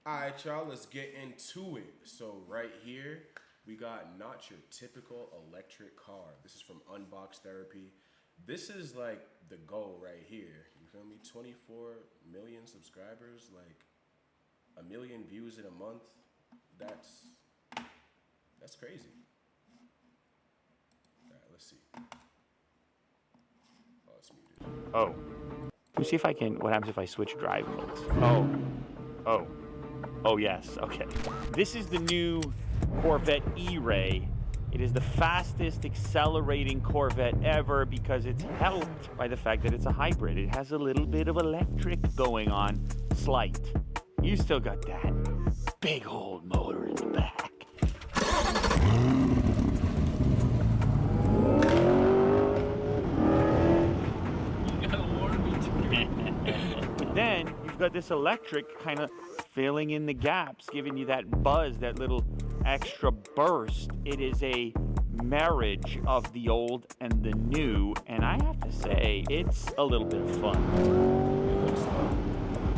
Alright, y'all, let's get into it. So right here, we got not your typical electric car. This is from Unbox Therapy. This is like the goal right here. You feel me? 24 million subscribers, like a million views in a month. That's crazy. Alright, let's see. Oh, it's muted. Oh. Let me see if I can, what happens if I switch drive modes? Oh, yes, okay. This is the new Corvette E-Ray. It is the fastest accelerating Corvette ever because it's helped by the fact that it's a hybrid. It has a little bit of electric going on, slight. You still got that big old motor in the back. But then you've got this electric kind of filling in the gaps, giving you that buzz, that little extra burst. It is a marriage of the old and the new, and I have to say, it's a little bit of fun.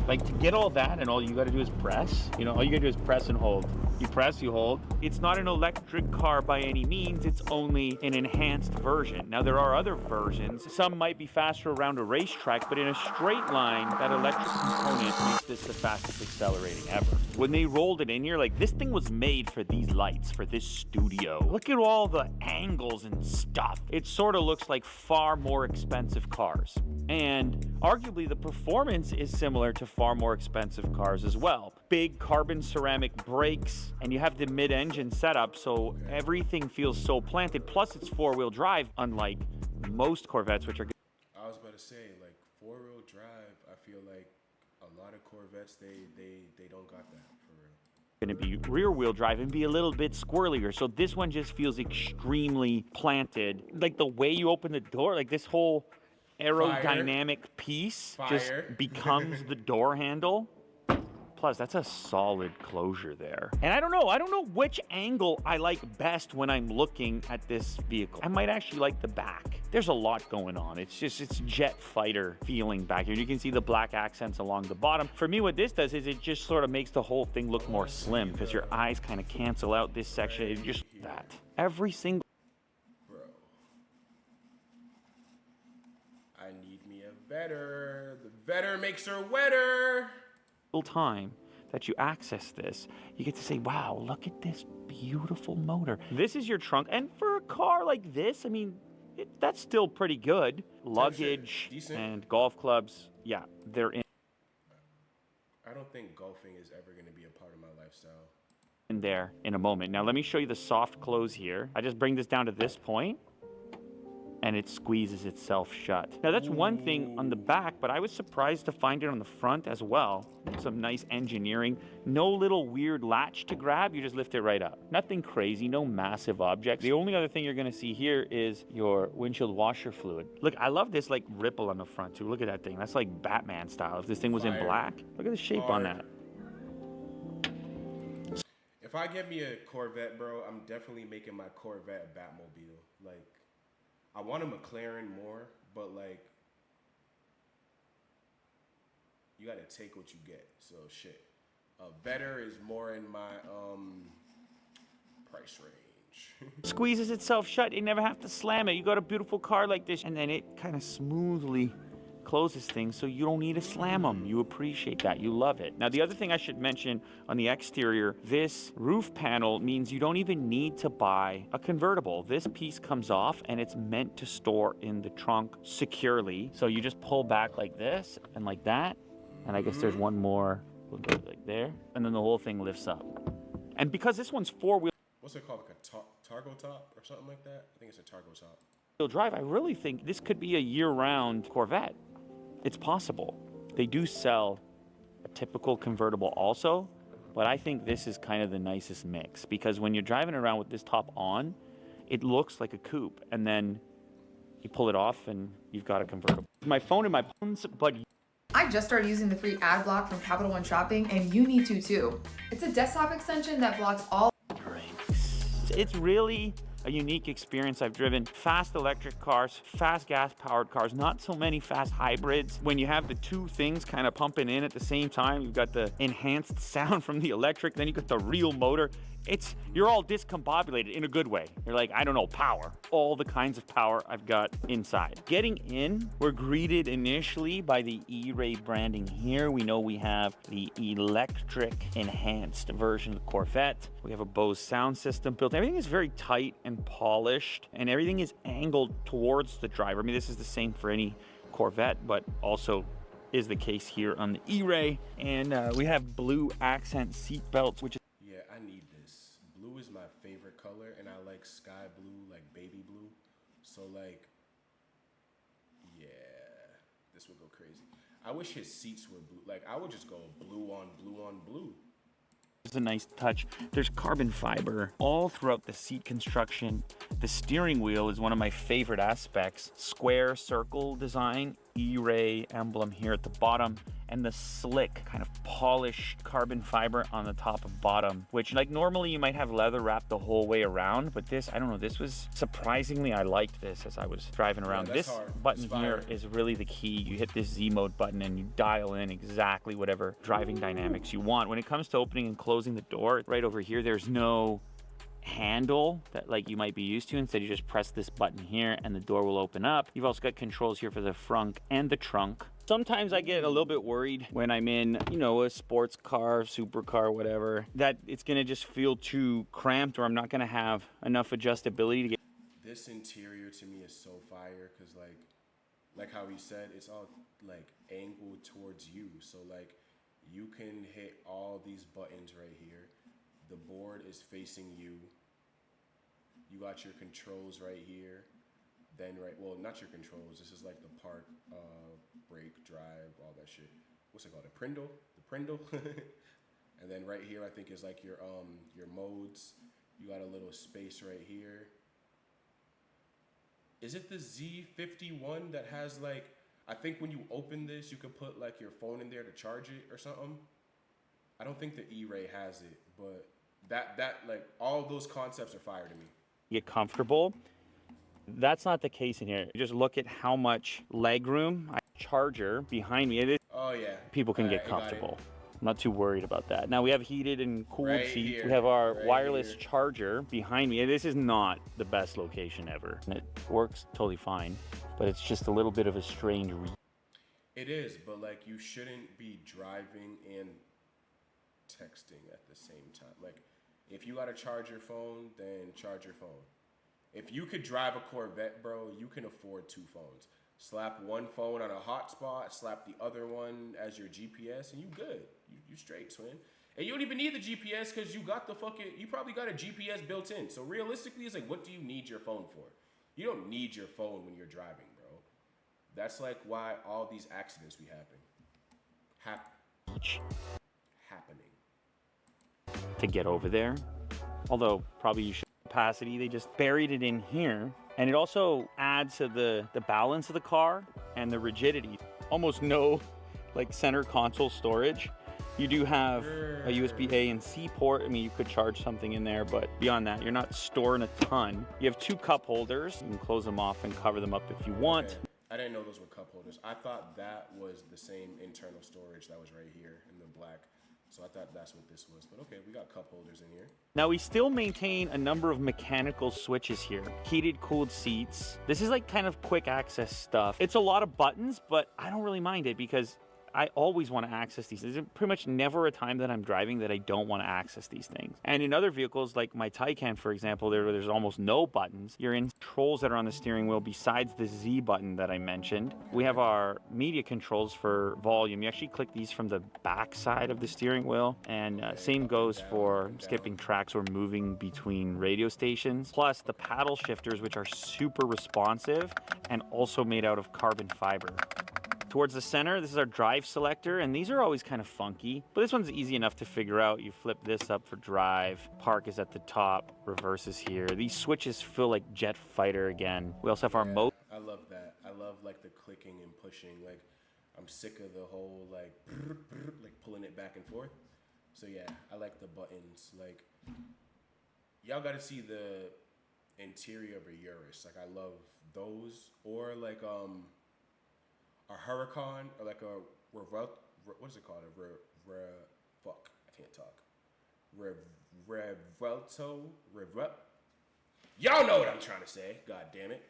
Like, to get all that and all you gotta do is press, you know, all you gotta do is press and hold. You press, you hold. It's not an electric car by any means, it's only an enhanced version. Now, there are other versions. Some might be faster around a racetrack, but in a straight line, that electric component makes this the fastest accelerating ever. When they rolled it in here, like, this thing was made for these lights, for this studio. Look at all the angles and stuff. It sort of looks like far more expensive cars. And arguably, the performance is similar to far more expensive cars as well. Big carbon ceramic brakes, and you have the mid-engine setup, so everything feels so planted. Plus, it's four-wheel drive, unlike most Corvettes, which are good. I was about to say, like, four-wheel drive, I feel like a lot of Corvettes, they don't got that, for real. Going to be rear-wheel drive and be a little bit squirrelier, so this one just feels extremely planted. Like, the way you open the door, like, this whole aerodynamic piece just becomes the door handle. Plus, that's a solid closure there. And I don't know which angle I like best when I'm looking at this vehicle. I might actually like the back. There's a lot going on. It's jet fighter feeling back here. You can see the black accents along the bottom. For me, what this does is it just sort of makes the whole thing look more slim because your eyes kind of cancel out this section. It's just that. Every single I need me a vetter. The vetter makes her wetter. time that you access this, you get to say, wow, look at this beautiful motor. This is your trunk, and for a car like this, I mean, that's still pretty good. Luggage and golf clubs, yeah, they're in. I don't think golfing is ever going to be a part of my lifestyle. In there in a moment. Now let me show you the soft close here. I just bring this down to this point, and it squeezes itself shut. Now that's one thing on the back, but I was surprised to find it on the front as well. Some nice engineering. No little weird latch to grab, you just lift it right up. Nothing crazy, no massive objects. The only other thing you're gonna see here is your windshield washer fluid. Look, I love this like ripple on the front too. Look at that thing, that's like Batman style. If this thing was in black, look at the shape on that. If I get me a Corvette, bro, I'm definitely making my Corvette a Batmobile. Like, I want a McLaren more, but like, you gotta take what you get. So shit, better is more in my price range. Squeezes itself shut. You never have to slam it. You got a beautiful car like this, and then it kind of smoothly closes things, so you don't need to slam them. You appreciate that. You love it. Now, the other thing I should mention on the exterior, this roof panel means you don't even need to buy a convertible. This piece comes off, and it's meant to store in the trunk securely. So you just pull back like this and like that, and I guess there's one more like there, and then the whole thing lifts up. And because this one's four-wheel, what's it called, like a Targo top or something like that? I think it's a Targo top. Drive, I really think this could be a year-round Corvette. It's possible. They do sell a typical convertible also, but I think this is kind of the nicest mix because when you're driving around with this top on, it looks like a coupe, and then you pull it off and you've got a convertible. My phone in my phones, but I just started using the free ad block from Capital One Shopping, and you need to too. It's a desktop extension that blocks all drinks. It's really a unique experience. I've driven fast electric cars, fast gas-powered cars, not so many fast hybrids. When you have the two things kind of pumping in at the same time, you've got the enhanced sound from the electric, then you got the real motor. You're all discombobulated in a good way. You're like, I don't know, power. All the kinds of power I've got inside. Getting in, we're greeted initially by the E-Ray branding here. We know we have the electric enhanced version of the Corvette. We have a Bose sound system built. Everything is very tight and polished, and everything is angled towards the driver. I mean, this is the same for any Corvette, but also is the case here on the E-Ray. And we have blue accent seat belts, which is Blue is my favorite color, and I like sky blue, like baby blue. So like, yeah, this would go crazy. I wish his seats were blue. Like, I would just go blue on blue on blue. It's a nice touch. There's carbon fiber all throughout the seat construction. The steering wheel is one of my favorite aspects. Square circle design, E-Ray emblem here at the bottom, and the slick kind of polished carbon fiber on the top and bottom, which like normally you might have leather wrapped the whole way around, but this, I don't know, this was surprisingly, I liked this as I was driving around. Yeah, this button here is really the key. You hit this Z mode button and you dial in exactly whatever driving dynamics you want. When it comes to opening and closing the door, right over here, there's no handle that like you might be used to. Instead, you just press this button here and the door will open up. You've also got controls here for the frunk and the trunk. Sometimes I get a little bit worried when I'm in, you know, a sports car, supercar, whatever, that it's gonna just feel too cramped or I'm not gonna have enough adjustability to get. This interior to me is so fire because like how he said, it's all like angled towards you. So like you can hit all these buttons right here. The board is facing you. You got your controls right here. Then well, not your controls. This is like the park, brake, drive, all that shit. What's it called? The Prindle. And then right here, I think is like your modes. You got a little space right here. Is it the Z51 that has like, I think when you open this, you could put like your phone in there to charge it or something. I don't think the E-Ray has it, but that like all those concepts are fire to me. Get comfortable. That's not the case in here. Just look at how much leg room, charger behind me. Oh yeah. People can get comfortable. I'm not too worried about that. Now we have heated and cooled seats. We have our wireless charger behind me. This is not the best location ever. And it works totally fine, but it's just a little bit of a strange It is, but like you shouldn't be driving and texting at the same time. Like if you gotta charge your phone, then charge your phone. If you could drive a Corvette, bro, you can afford two phones. Slap one phone on a hotspot, slap the other one as your GPS, and you good. You straight, twin. And you don't even need the GPS because you probably got a GPS built in. So realistically, it's like, what do you need your phone for? You don't need your phone when you're driving, bro. That's like why all these accidents be happening. to get over there. Although probably you should capacity. They just buried it in here. And it also adds to the balance of the car and the rigidity. Almost no like center console storage. You do have a USB A and C port. I mean, you could charge something in there, but beyond that, you're not storing a ton. You have two cup holders. You can close them off and cover them up if you want. Okay. I didn't know those were cup holders. I thought that was the same internal storage that was right here in the black. So I thought that's what this was. But okay, we got cup holders in here. Now we still maintain a number of mechanical switches here. Heated, cooled seats. This is like kind of quick access stuff. It's a lot of buttons, but I don't really mind it because I always want to access these. There's pretty much never a time that I'm driving that I don't want to access these things. And in other vehicles, like my Taycan, for example, there's almost no buttons. You're in controls that are on the steering wheel besides the Z button that I mentioned. We have our media controls for volume. You actually click these from the back side of the steering wheel. And same goes for skipping tracks or moving between radio stations. Plus the paddle shifters, which are super responsive and also made out of carbon fiber. Towards the center, this is our drive selector, and these are always kind of funky, but this one's easy enough to figure out. You flip this up for drive, park is at the top, reverse is here. These switches feel like Jet Fighter again. We also have our mode. I love that. I love like the clicking and pushing. Like I'm sick of the whole like pulling it back and forth. So yeah, I like the buttons. Like y'all got to see the interior of a Urus. Like I love those, or like a Huracan, or like a what is it called? Fuck, I can't talk. Y'all know what I'm trying to say. God damn it.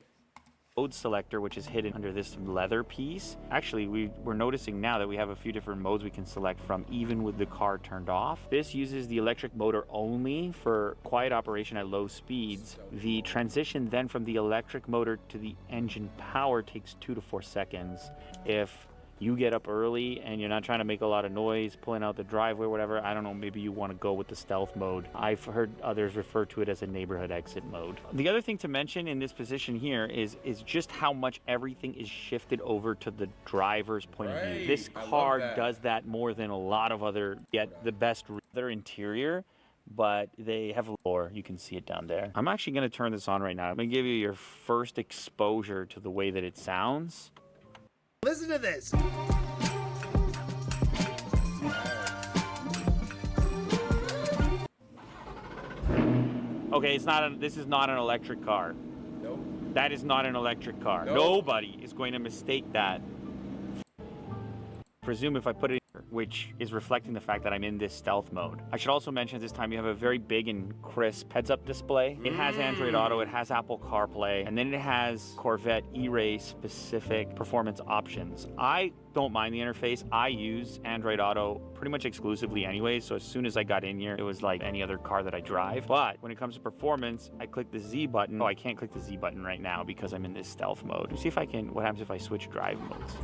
Mode selector, which is hidden under this leather piece. Actually, we're noticing now that we have a few different modes we can select from, even with the car turned off. This uses the electric motor only for quiet operation at low speeds. The transition then from the electric motor to the engine power takes 2 to 4 seconds. If you get up early and you're not trying to make a lot of noise, pulling out the driveway or whatever, I don't know, maybe you want to go with the stealth mode. I've heard others refer to it as a neighborhood exit mode. The other thing to mention in this position here is just how much everything is shifted over to the driver's point of view. This car does that more than a lot of other, yet the best leather interior, but they have a floor. You can see it down there. I'm actually going to turn this on right now. I'm going to give you your first exposure to the way that it sounds. Listen to this. Okay, this is not an electric car. Nope. That is not an electric car. Nope. Nobody is going to mistake that. Presume if I put it here, which is reflecting the fact that I'm in this stealth mode. I should also mention this time you have a very big and crisp heads-up display. It has Android Auto, it has Apple CarPlay, and then it has Corvette E-Race specific performance options. I don't mind the interface. I use Android Auto pretty much exclusively anyway, so as soon as I got in here, it was like any other car that I drive. But when it comes to performance, I click the Z button. Oh, I can't click the Z button right now because I'm in this stealth mode. Let's see if I can, what happens if I switch drive modes?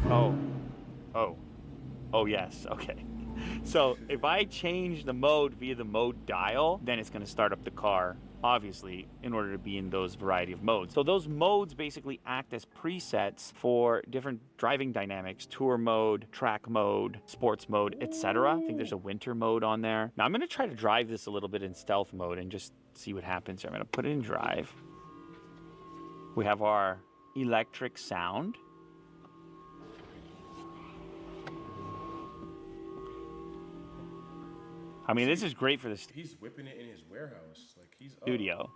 Oh yes, okay. So if I change the mode via the mode dial, then it's gonna start up the car, obviously, in order to be in those variety of modes. So those modes basically act as presets for different driving dynamics: tour mode, track mode, sports mode, etc. I think there's a winter mode on there. Now I'm gonna try to drive this a little bit in stealth mode and just see what happens here. I'm gonna put it in drive. We have our electric sound. I mean, this is great for the He's whipping it in his warehouse. Like he's studio.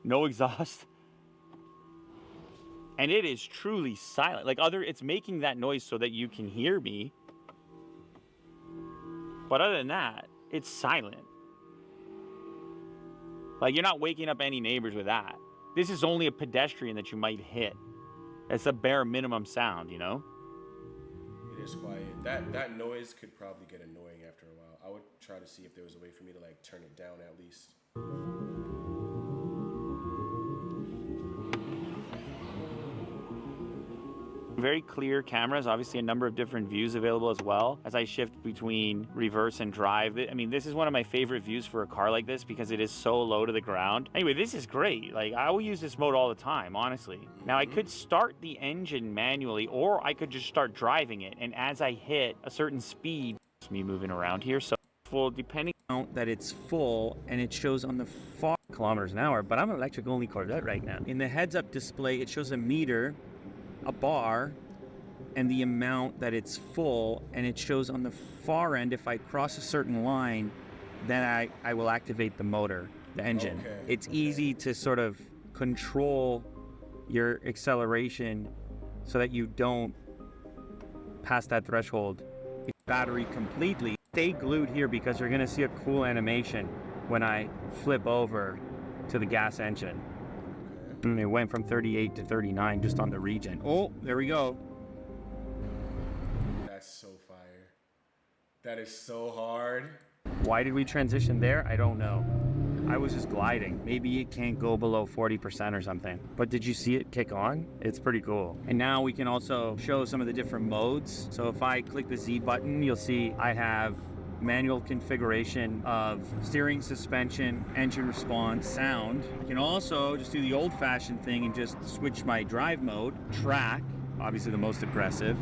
No exhaust. And it is truly silent. Like it's making that noise so that you can hear me. But other than that, it's silent. Like you're not waking up any neighbors with that. This is only a pedestrian that you might hit. It's a bare minimum sound, you know? It is quiet. That noise could probably get annoying after a while. I would try to see if there was a way for me to like turn it down at least. Very clear cameras, obviously a number of different views available as well. As I shift between reverse and drive, I mean, this is one of my favorite views for a car like this because it is so low to the ground. Anyway, this is great. Like I will use this mode all the time, honestly. Now I could start the engine manually, or I could just start driving it. And as I hit a certain speed, it's me moving around here. So full, depending on that it's full, and it shows on the far kilometers an hour, but I'm an electric only Corvette right now. In the heads up display, it shows a meter, a bar, and the amount that it's full, and it shows on the far end, if I cross a certain line, then I will activate the motor, the engine. Okay. It's easy to sort of control your acceleration so that you don't pass that threshold. Battery completely. Stay glued here because you're gonna see a cool animation when I flip over to the gas engine. And it went from 38 to 39 just on the regen. Oh, there we go. That's so fire. That is so hard. Why did we transition there? I don't know. I was just gliding. Maybe it can't go below 40% or something. But did you see it kick on? It's pretty cool. And now we can also show some of the different modes. So if I click the Z button, you'll see I have manual configuration of steering, suspension, engine response, sound. You can also just do the old-fashioned thing and just switch my drive mode, track, obviously the most aggressive.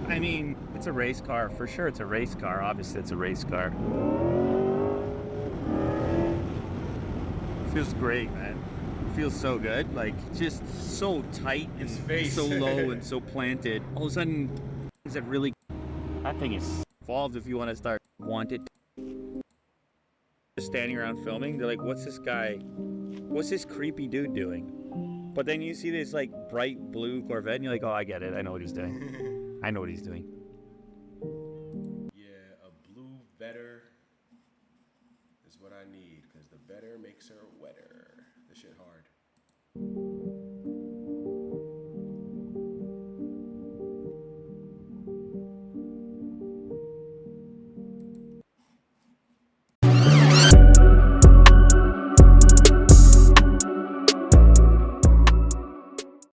I mean, it's a race car. For sure it's a race car. Obviously it's a race car. Feels great, man. Feels so good. Like, just so tight and so low and so planted. All of a sudden, is it really... That thing is involved if you want to start want it. standing around filming, they're like, what's this guy, what's this creepy dude doing? But then you see this like bright blue Corvette and you're like, oh, I get it. I know what he's doing. I know what he's doing. Yeah, a blue Vetter is what I need because the better makes her wetter. This shit hard.